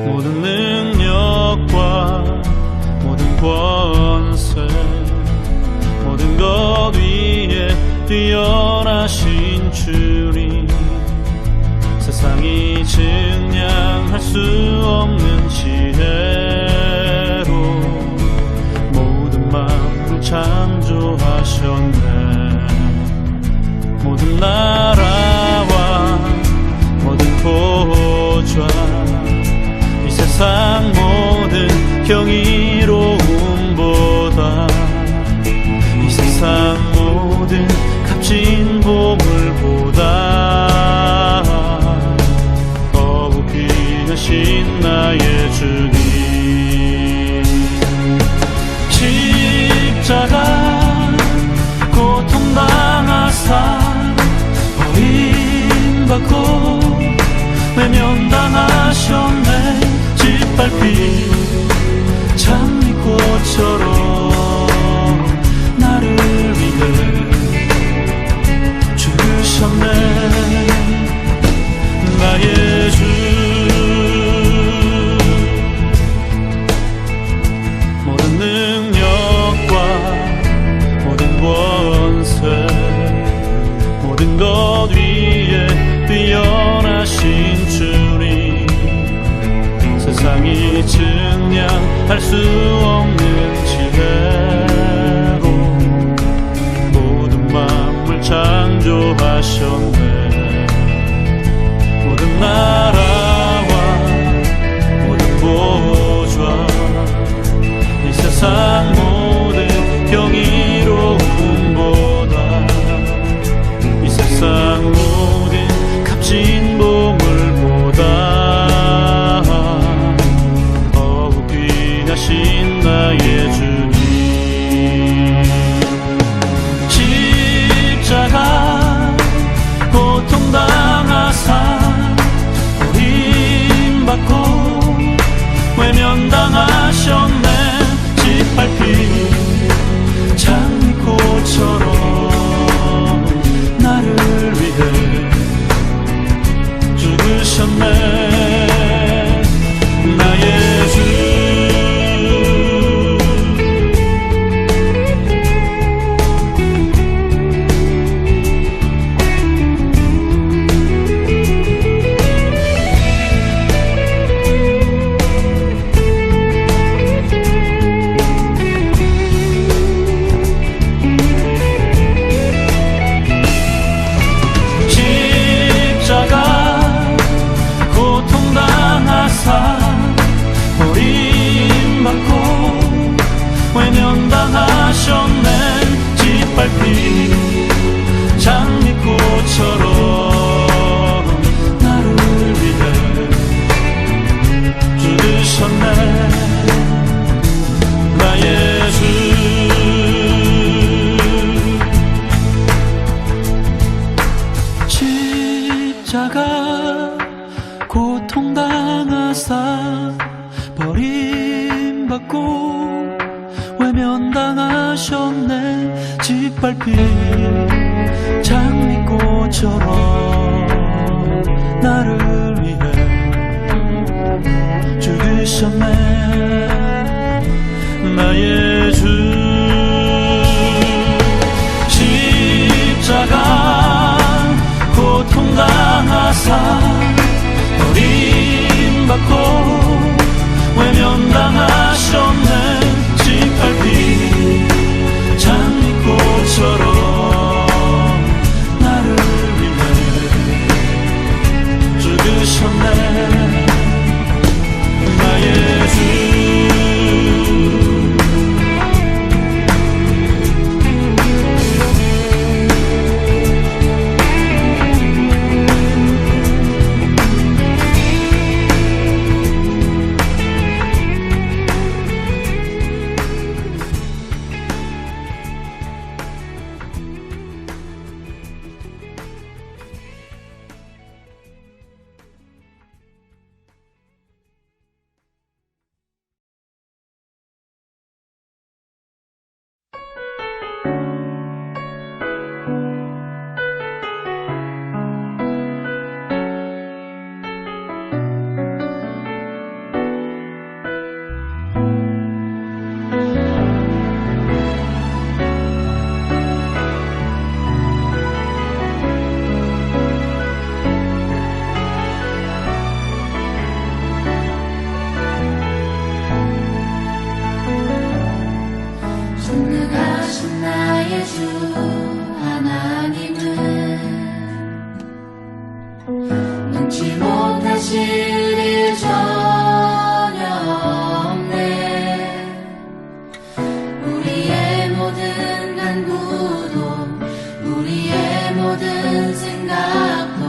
모든 능력과 모든 권세 모든 것 위에 뛰어나신 주님 세상이 증량할 수 없는 지혜로 모든 만물 창조하셨네. 모든 나라와 모든 보좌 이 세상 모든 경이로움보다 이 세상 모든 값진 보물보다 더욱 귀하신 나의 주님. 십자가 고통당하사 버림받고 외면당하셨네. 짓밟힌 장미꽃처럼 나를 위해 주셨네. 나의 주 모든 능력과 모든 권세 모든 것 위에 뛰어나신 주님 세상이 증량할 수 없는 지혜로 모든 만물 창조하셨네. 모든 나라와 모든 보좌 이 세상 모든 경이로움보다 이 세상 모든 값진 보물보다 더욱 귀하신 나의 주님. 십자가 하셨네. 짓밟힌 장미꽃처럼 나를 위해 죽으셨네. 나의 주 십자가 고통당하사 버림받고 외면당하셨네. 짓밟힌 장미꽃처럼 나를 위해 죽으셨네. 나의 주 전능하신 나의 주 하나님은 능치 못하실 일 전혀 없네. 우리의 모든 간구도 우리의 모든 생각도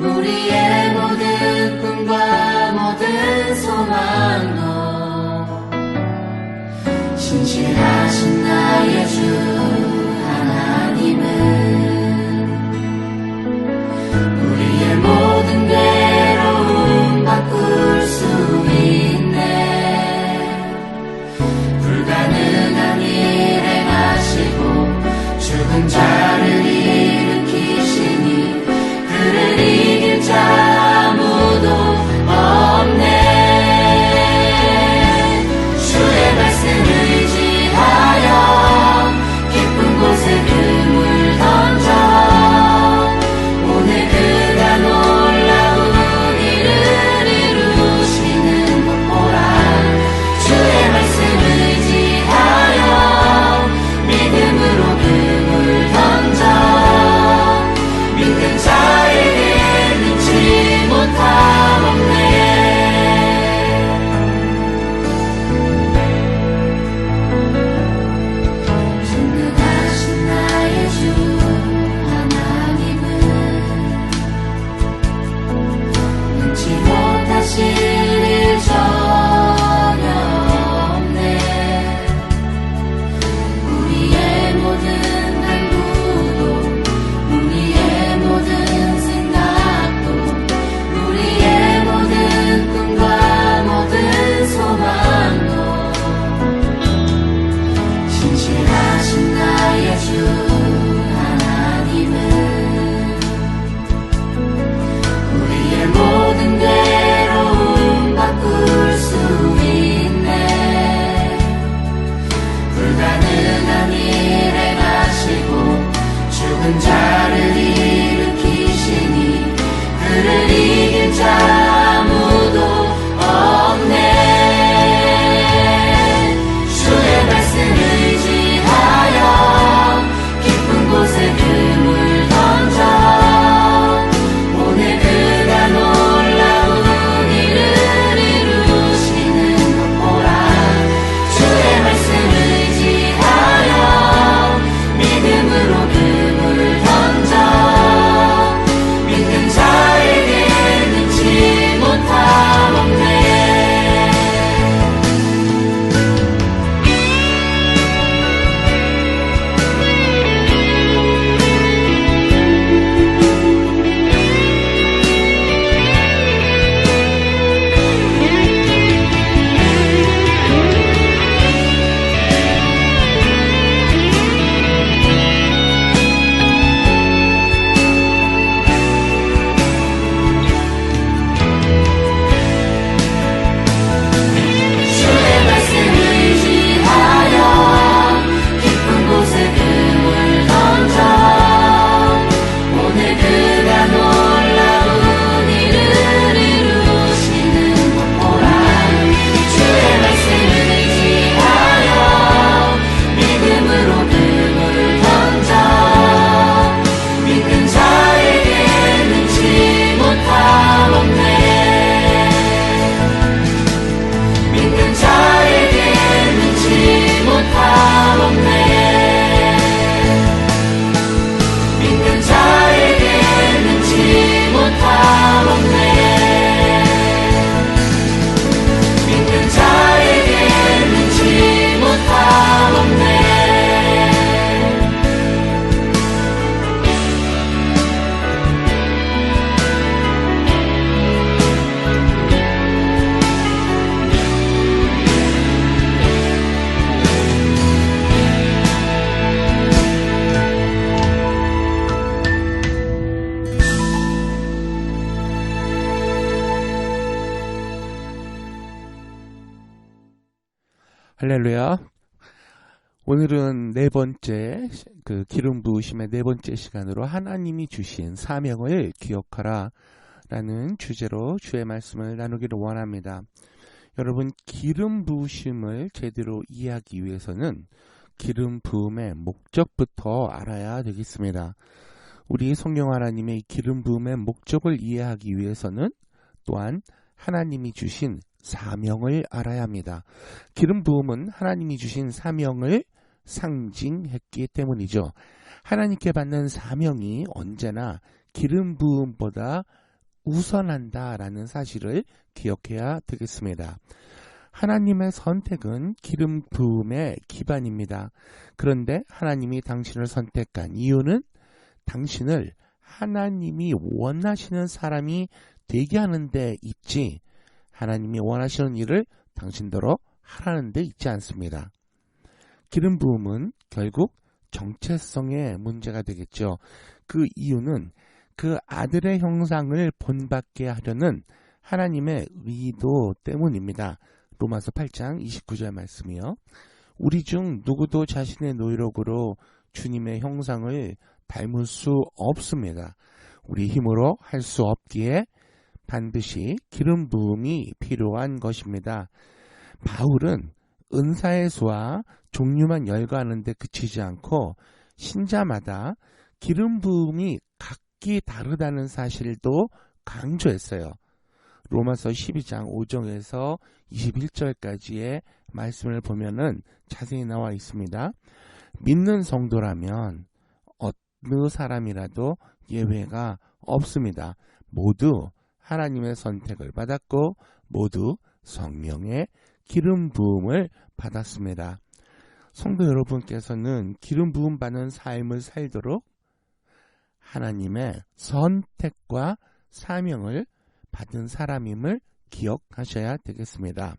우리의 모든 꿈과 모든 소망도 신실하신 나의 주 하나님은 우리의 모든 괴로움 바꿀 수 있네. 불가능한 일 행하시고 죽은 자를 일으키시니 할렐루야. 오늘은 네 번째 기름 부으심의 네 번째 시간으로 하나님이 주신 사명을 기억하라 라는 주제로 주의 말씀을 나누기를 원합니다. 여러분, 기름 부으심을 제대로 이해하기 위해서는 기름 부음의 목적부터 알아야 되겠습니다. 우리 성령 하나님의 기름 부음의 목적을 이해하기 위해서는 또한 하나님이 주신 사명을 알아야 합니다. 기름 부음은 하나님이 주신 사명을 상징했기 때문이죠. 하나님께 받는 사명이 언제나 기름 부음보다 우선한다라는 사실을 기억해야 되겠습니다. 하나님의 선택은 기름 부음의 기반입니다. 그런데 하나님이 당신을 선택한 이유는 당신을 하나님이 원하시는 사람이 되게 하는 데 있지, 하나님이 원하시는 일을 당신대로 하라는 데 있지 않습니다. 기름 부음은 결국 정체성의 문제가 되겠죠. 그 이유는 그 아들의 형상을 본받게 하려는 하나님의 의도 때문입니다. 로마서 8장 29절 말씀이요. 우리 중 누구도 자신의 노력으로 주님의 형상을 닮을 수 없습니다. 우리 힘으로 할 수 없기에 반드시 기름 부음이 필요한 것입니다. 바울은 은사의 수와 종류만 열거하는 데 그치지 않고 신자마다 기름 부음이 각기 다르다는 사실도 강조했어요. 로마서 12장 5절에서 21절까지의 말씀을 보면은 자세히 나와 있습니다. 믿는 성도라면 어느 사람이라도 예외가 없습니다. 모두 하나님의 선택을 받았고 모두 성령의 기름 부음을 받았습니다. 성도 여러분께서는 기름 부음 받는 삶을 살도록 하나님의 선택과 사명을 받은 사람임을 기억하셔야 되겠습니다.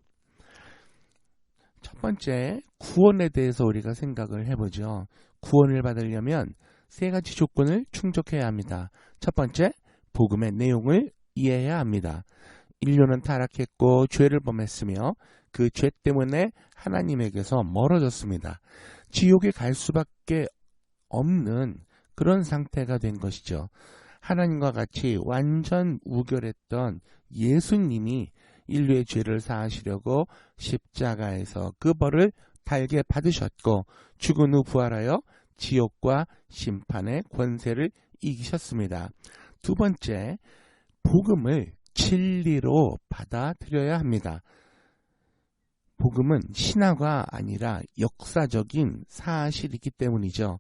첫 번째, 구원에 대해서 우리가 생각을 해보죠. 구원을 받으려면 세 가지 조건을 충족해야 합니다. 첫 번째, 복음의 내용을 이해해야 합니다. 인류는 타락했고 죄를 범했으며 그 죄 때문에 하나님에게서 멀어졌습니다. 지옥에 갈 수밖에 없는 그런 상태가 된 것이죠. 하나님과 같이 완전 우결했던 예수님이 인류의 죄를 사하시려고 십자가에서 그 벌을 달게 받으셨고 죽은 후 부활하여 지옥과 심판의 권세를 이기셨습니다. 두 번째, 복음을 진리로 받아들여야 합니다. 복음은 신화가 아니라 역사적인 사실이기 때문이죠.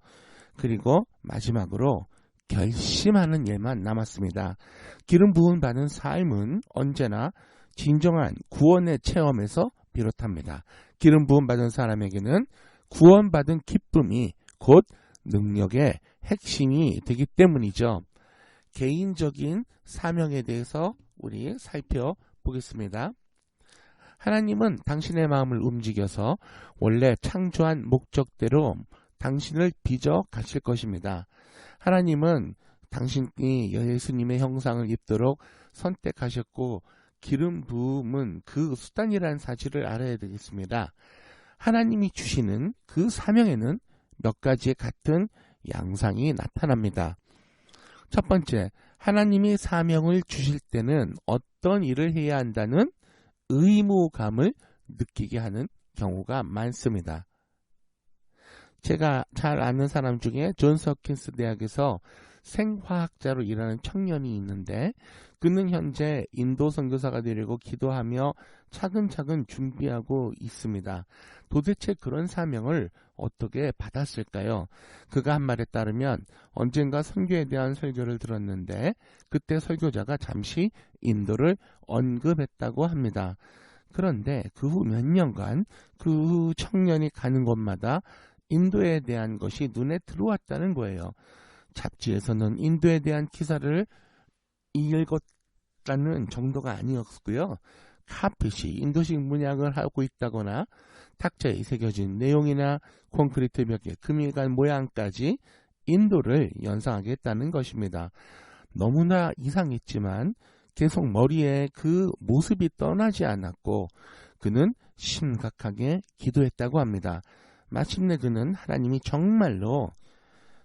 그리고 마지막으로 결심하는 일만 남았습니다. 기름 부음 받은 삶은 언제나 진정한 구원의 체험에서 비롯합니다. 기름 부음 받은 사람에게는 구원받은 기쁨이 곧 능력의 핵심이 되기 때문이죠. 개인적인 사명에 대해서 우리 살펴보겠습니다. 하나님은 당신의 마음을 움직여서 원래 창조한 목적대로 당신을 빚어 가실 것입니다. 하나님은 당신이 예수님의 형상을 입도록 선택하셨고 기름 부음은 그 수단이라는 사실을 알아야 되겠습니다. 하나님이 주시는 그 사명에는 몇 가지의 같은 양상이 나타납니다. 첫 번째, 하나님이 사명을 주실 때는 어떤 일을 해야 한다는 의무감을 느끼게 하는 경우가 많습니다. 제가 잘 아는 사람 중에 존스 홉킨스 대학에서 생화학자로 일하는 청년이 있는데 그는 현재 인도 선교사가 되려고 기도하며 차근차근 준비하고 있습니다. 도대체 그런 사명을 어떻게 받았을까요? 그가 한 말에 따르면 언젠가 선교에 대한 설교를 들었는데 그때 설교자가 잠시 인도를 언급했다고 합니다. 그런데 그 후 몇 년간 그 청년이 가는 곳마다 인도에 대한 것이 눈에 들어왔다는 거예요. 잡지에서는 인도에 대한 기사를 읽었다는 정도가 아니었고요. 카펫이 인도식 문양을 하고 있다거나 탁자에 새겨진 내용이나 콘크리트 벽에 금이 간 모양까지 인도를 연상하게 했다는 것입니다. 너무나 이상했지만 계속 머리에 그 모습이 떠나지 않았고 그는 심각하게 기도했다고 합니다. 마침내 그는 하나님이 정말로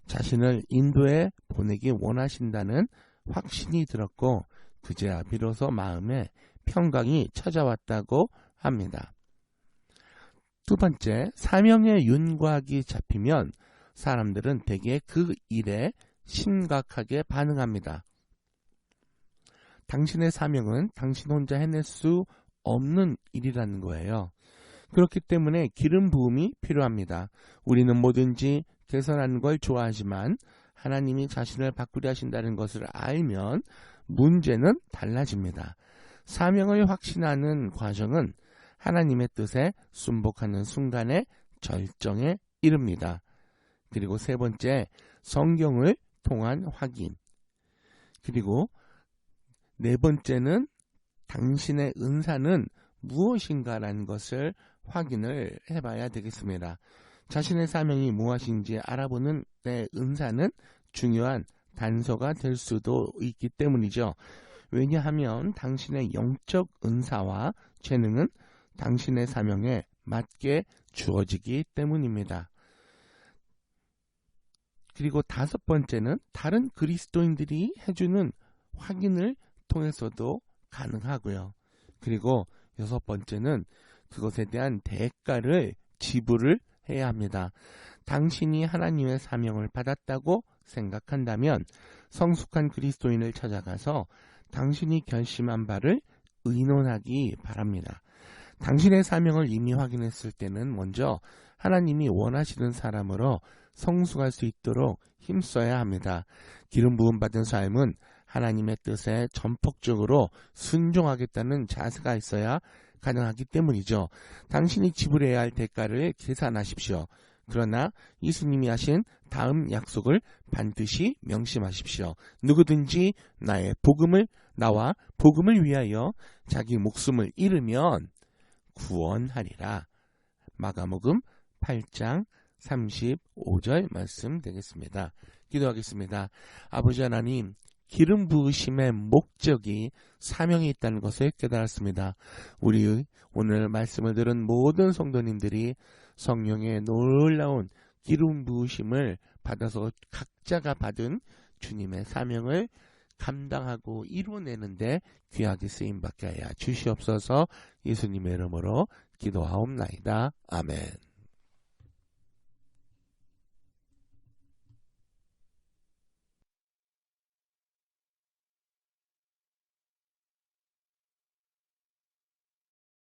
자신을 인도에 보내기 원하신다는 확신이 들었고 그제야 비로소 마음에 평강이 찾아왔다고 합니다. 두 번째, 사명의 윤곽이 잡히면 사람들은 대개 그 일에 심각하게 반응합니다. 당신의 사명은 당신 혼자 해낼 수 없는 일이라는 거예요. 그렇기 때문에 기름 부음이 필요합니다. 우리는 뭐든지 개선하는 걸 좋아하지만 하나님이 자신을 바꾸려 하신다는 것을 알면 문제는 달라집니다. 사명을 확신하는 과정은 하나님의 뜻에 순복하는 순간의 절정에 이릅니다. 그리고 세 번째, 성경을 통한 확인. 그리고 네 번째는 당신의 은사는 무엇인가라는 것을 확인을 해봐야 되겠습니다. 자신의 사명이 무엇인지 알아보는 내 은사는 중요한 단서가 될 수도 있기 때문이죠. 왜냐하면 당신의 영적 은사와 재능은 당신의 사명에 맞게 주어지기 때문입니다. 그리고 다섯 번째는 다른 그리스도인들이 해주는 확인을 통해서도 가능하고요. 그리고 여섯 번째는 그것에 대한 대가를 지불을 해야 합니다. 당신이 하나님의 사명을 받았다고 생각한다면 성숙한 그리스도인을 찾아가서 당신이 결심한 바를 의논하기 바랍니다. 당신의 사명을 이미 확인했을 때는 먼저 하나님이 원하시는 사람으로 성숙할 수 있도록 힘써야 합니다. 기름 부음 받은 삶은 하나님의 뜻에 전폭적으로 순종하겠다는 자세가 있어야 가능하기 때문이죠. 당신이 지불해야 할 대가를 계산하십시오. 그러나 예수님이 하신 다음 약속을 반드시 명심하십시오. 누구든지 나와 복음을 위하여 자기 목숨을 잃으면 구원하리라. 마가복음 8장 35절 말씀 되겠습니다. 기도하겠습니다. 아버지 하나님, 기름 부으심의 목적이 사명이 있다는 것을 깨달았습니다. 우리 오늘 말씀을 들은 모든 성도님들이 성령의 놀라운 기름 부으심을 받아서 각자가 받은 주님의 사명을 감당하고 이루어내는데 귀하게 쓰임받게 하여 주시옵소서. 예수님의 이름으로 기도하옵나이다. 아멘.